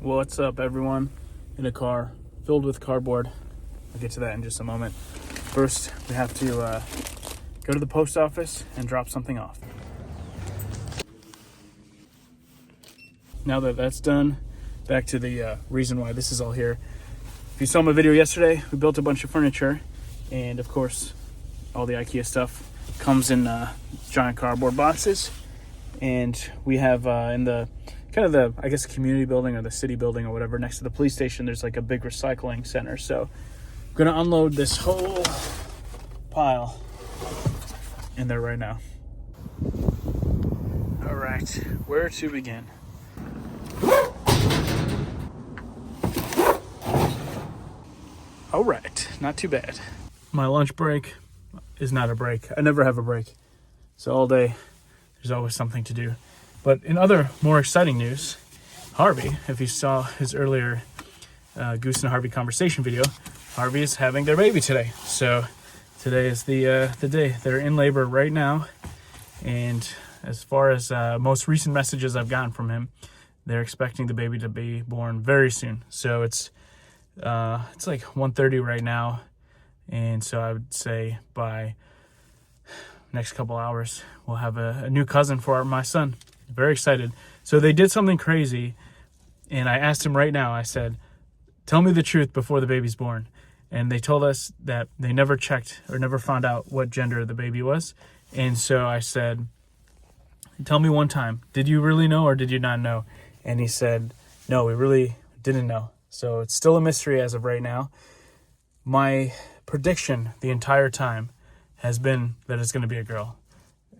What's up, everyone? In a car filled with cardboard. I'll get to that in just a moment. First, we have to go to the post office and drop something off. Now that that's done, back to the reason why this is all here. If you saw my video yesterday, we built a bunch of furniture, and of course, all the IKEA stuff comes in giant cardboard boxes. And we have in the I guess community building or the city building or whatever next to the police station, there's like a big recycling center. So I'm gonna unload this whole pile in there right now. All right, where to begin? All right, not too bad. My lunch break is not a break. I never have a break. So all day, there's always something to do. But in other more exciting news, Harvey, if you saw his earlier Goose and Harvey conversation video, Harvey is having their baby today. So today is the day. They're in labor right now. And as far as most recent messages I've gotten from him, they're expecting the baby to be born very soon. So it's like 1:30 right now. And so I would say by next couple hours, we'll have a new cousin for my son. Very excited. So they did something crazy, and I asked him right now, I said, tell me the truth before the baby's born. And they told us that they never checked or never found out what gender the baby was. And so I said, tell me one time, did you really know or did you not know? And he said, no, we really didn't know. So it's still a mystery as of right now. My prediction the entire time has been that it's going to be a girl.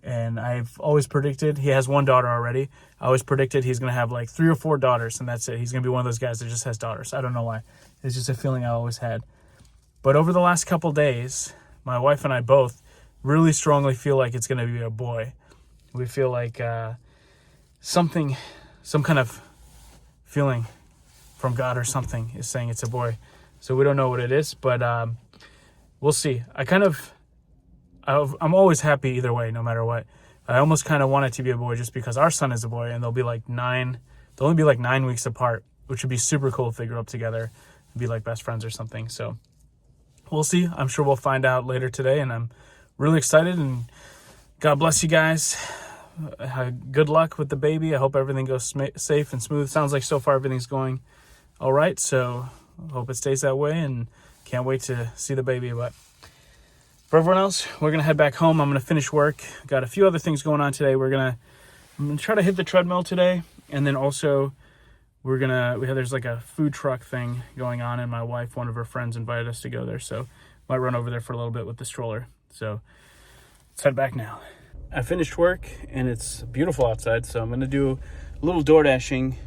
And I've always predicted, he has one daughter already. I always predicted he's going to have like 3 or 4 daughters, and that's it. He's going to be one of those guys that just has daughters. I don't know why. It's just a feeling I always had. But over the last couple days, my wife and I both really strongly feel like it's going to be a boy. We feel like some kind of feeling from God or something is saying it's a boy. So we don't know what it is, but we'll see. I'm always happy either way, no matter what. I almost kind of want it to be a boy just because our son is a boy, and they'll only be like 9 weeks apart, which would be super cool if they grew up together and be like best friends or something. So we'll see. I'm sure we'll find out later today, and I'm really excited, and God bless you guys. Good luck with the baby. I hope everything goes safe and smooth. Sounds like so far everything's going all right, so I hope it stays that way, and can't wait to see the baby. But for everyone else, we're going to head back home. I'm going to finish work. Got a few other things going on today. I'm going to try to hit the treadmill today. And then also, there's like a food truck thing going on. And my wife, one of her friends, invited us to go there. So might run over there for a little bit with the stroller. So let's head back now. I finished work and it's beautiful outside. So I'm going to do a little door dashing.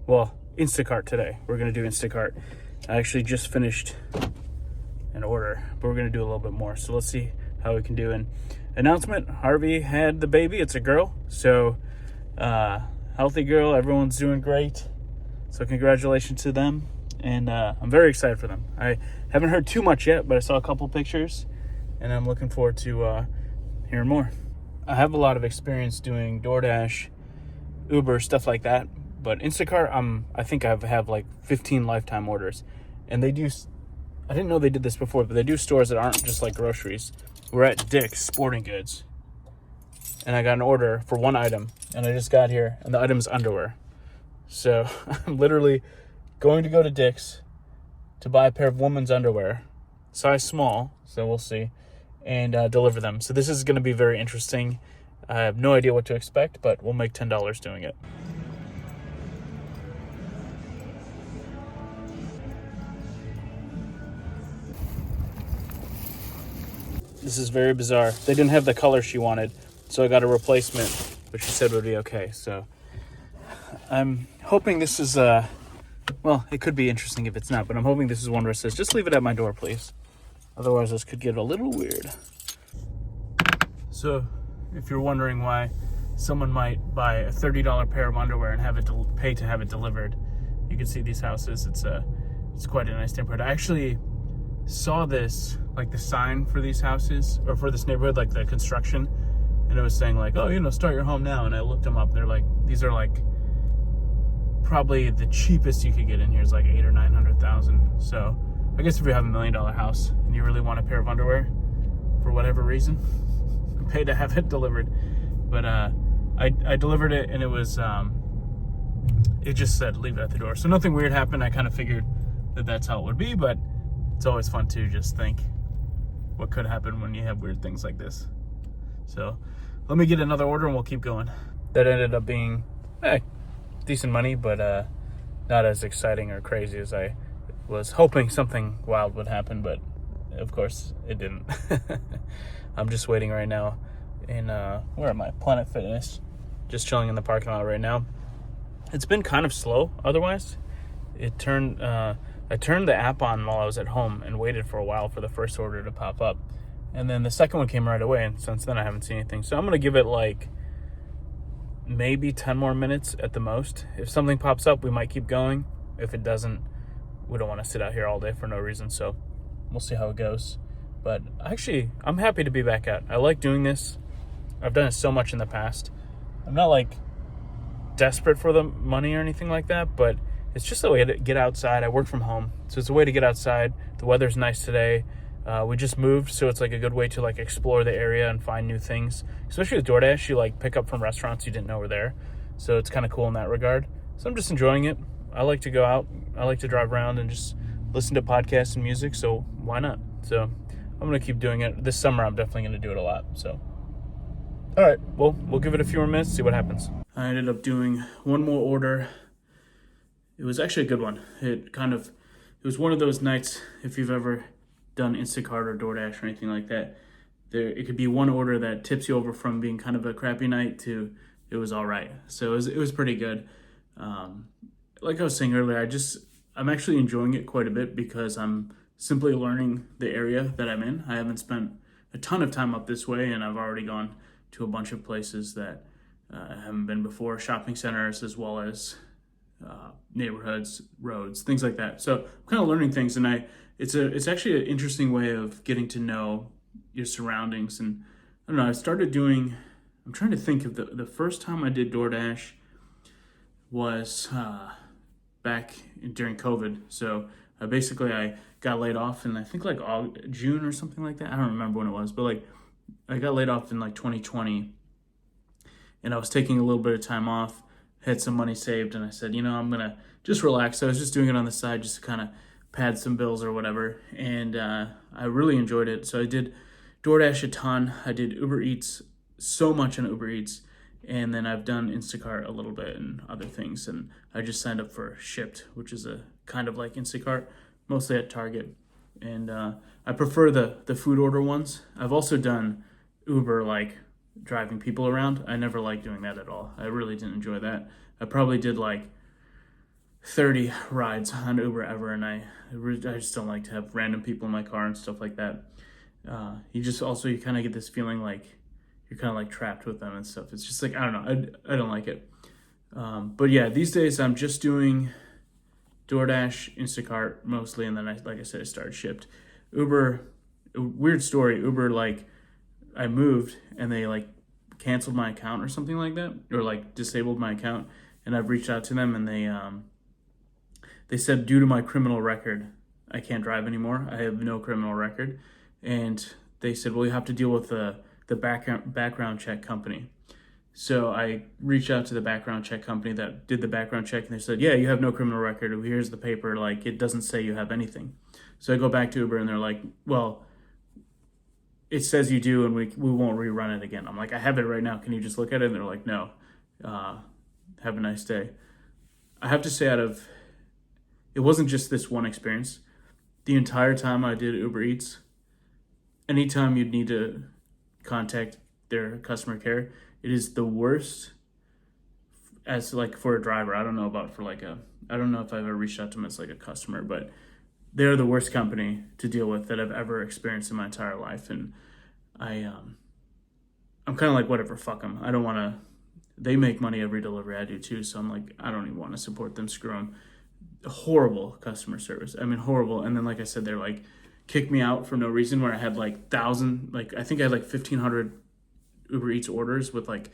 Well, Instacart today. We're going to do Instacart. I actually just finished an order, but we're going to do a little bit more. So let's see how we can do an announcement. Harvey had the baby. It's a girl. So healthy girl. Everyone's doing great. So congratulations to them. And I'm very excited for them. I haven't heard too much yet, but I saw a couple pictures and I'm looking forward to hearing more. I have a lot of experience doing DoorDash, Uber, stuff like that. But Instacart, I think I have like 15 lifetime orders. And I didn't know they did this before, but they do stores that aren't just like groceries. We're at Dick's Sporting Goods, and I got an order for one item, and I just got here, and the item is underwear. So I'm literally going to go to Dick's to buy a pair of women's underwear, size small, so we'll see, and deliver them. So this is going to be very interesting. I have no idea what to expect, but we'll make $10 doing it. This is very bizarre. They didn't have the color she wanted, so I got a replacement, which she said would be okay. So I'm hoping this is, well, it could be interesting if it's not, but I'm hoping this is one where it says, just leave it at my door, please. Otherwise, this could get a little weird. So if you're wondering why someone might buy a $30 pair of underwear and have it pay to have it delivered, you can see these houses. It's quite a nice neighborhood. I actually saw this, like the sign for these houses or for this neighborhood, like the construction, and it was saying like, oh, start your home now. And I looked them up. They're like, these are like probably the cheapest you could get in here is like 800,000 or 900,000. So I guess if you have $1 million house and you really want a pair of underwear for whatever reason, pay to have it delivered. But I delivered it, and it was it just said leave it at the door. So nothing weird happened. I kind of figured that that's how it would be, but it's always fun to just think what could happen when you have weird things like this. So let me get another order and we'll keep going. That ended up being decent money, but not as exciting or crazy as I was hoping. Something wild would happen, but of course it didn't. I'm just waiting right now in where am I? Planet Fitness. Just chilling in the parking lot right now. It's been kind of slow otherwise. I turned the app on while I was at home and waited for a while for the first order to pop up. And then the second one came right away, and since then I haven't seen anything. So I'm going to give it like maybe 10 more minutes at the most. If something pops up, we might keep going. If it doesn't, we don't want to sit out here all day for no reason. So we'll see how it goes. But actually, I'm happy to be back out. I like doing this. I've done it so much in the past. I'm not like desperate for the money or anything like that, but it's just a way to get outside. I work from home, so it's a way to get outside. The weather's nice today. We just moved, so it's like a good way to like explore the area and find new things. Especially with DoorDash, you like pick up from restaurants you didn't know were there. So it's kind of cool in that regard. So I'm just enjoying it. I like to go out. I like to drive around and just listen to podcasts and music, so why not? So I'm going to keep doing it. This summer, I'm definitely going to do it a lot. So, all right, well, we'll give it a few more minutes, see what happens. I ended up doing one more order. It was actually a good one. It was one of those nights, if you've ever done Instacart or DoorDash or anything like that, it could be one order that tips you over from being kind of a crappy night to it was all right. So it was pretty good. Like I was saying earlier, I'm actually enjoying it quite a bit because I'm simply learning the area that I'm in. I haven't spent a ton of time up this way, and I've already gone to a bunch of places that I haven't been before, shopping centers as well as neighborhoods, roads, things like that. So I'm kind of learning things, and it's actually an interesting way of getting to know your surroundings. And I don't know, I'm trying to think of the first time I did DoorDash was back during COVID. So basically I got laid off in I think like June or something like that. I don't remember when it was, but like I got laid off in like 2020, and I was taking a little bit of time off, had some money saved, and I said, I'm gonna just relax. So I was just doing it on the side just to kind of pad some bills or whatever, and I really enjoyed it. So I did DoorDash a ton. I did Uber Eats so much on Uber Eats, and then I've done Instacart a little bit and other things, and I just signed up for Shipt, which is a kind of like Instacart, mostly at Target, and I prefer the food order ones. I've also done Uber, like driving people around. I never liked doing that at all. I really didn't enjoy that. I probably did like 30 rides on Uber ever, and I just don't like to have random people in my car and stuff like that. You kind of get this feeling like you're kind of like trapped with them and stuff. It's just like, I don't know, I don't like it. But yeah, these days I'm just doing DoorDash, Instacart mostly, and then like I said, I started Shipt. Uber, weird story. Uber, like I moved and they like canceled my account or something like that, or like disabled my account, and I've reached out to them, and they said due to my criminal record, I can't drive anymore. I have no criminal record, and they said, well, you have to deal with the background check company. So I reached out to the background check company that did the background check, and they said, yeah, you have no criminal record. Here's the paper. Like, it doesn't say you have anything. So I go back to Uber, and they're like, well, it says you do, and we won't rerun it again. I'm like, I have it right now. Can you just look at it? And they're like, no. Have a nice day. I have to say, it wasn't just this one experience. The entire time I did Uber Eats, anytime you'd need to contact their customer care, it is the worst as like for a driver. I don't know if I've ever reached out to them as like a customer, but they're the worst company to deal with that I've ever experienced in my entire life. And I'm kind of like, whatever, fuck them. I don't want to, they make money every delivery I do too. So I'm like, I don't even want to support them, screw them. Horrible customer service. I mean, horrible. And then, like I said, they're like, kicked me out for no reason, where I had like I think I had like 1,500 Uber Eats orders with like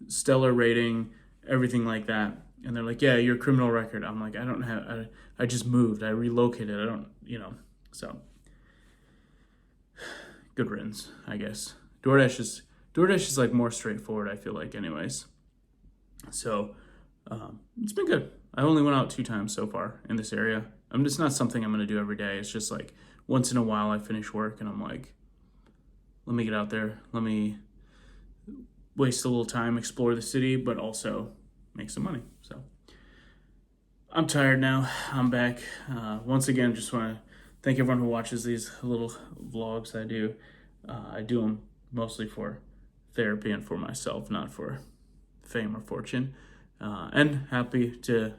stellar rating, everything like that. And they're like, yeah, your criminal record. I'm like, I don't have, I just moved. I relocated. I don't, so good riddance, I guess. DoorDash is like more straightforward, I feel like, anyways. So it's been good. I only went out 2 times so far in this area. It's not something I'm going to do every day. It's just like once in a while I finish work and I'm like, let me get out there. Let me waste a little time, explore the city, but also make some money. So I'm tired now. I'm back. Once again, just want to thank everyone who watches these little vlogs I do. I do them mostly for therapy and for myself, not for fame or fortune. And happy to,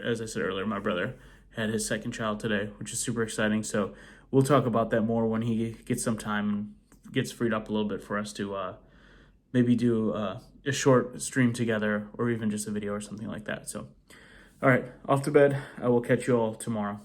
as I said earlier, my brother had his second child today, which is super exciting. So we'll talk about that more when he gets some time and gets freed up a little bit for us to maybe do a short stream together or even just a video or something like that. So, all right, off to bed. I will catch you all tomorrow.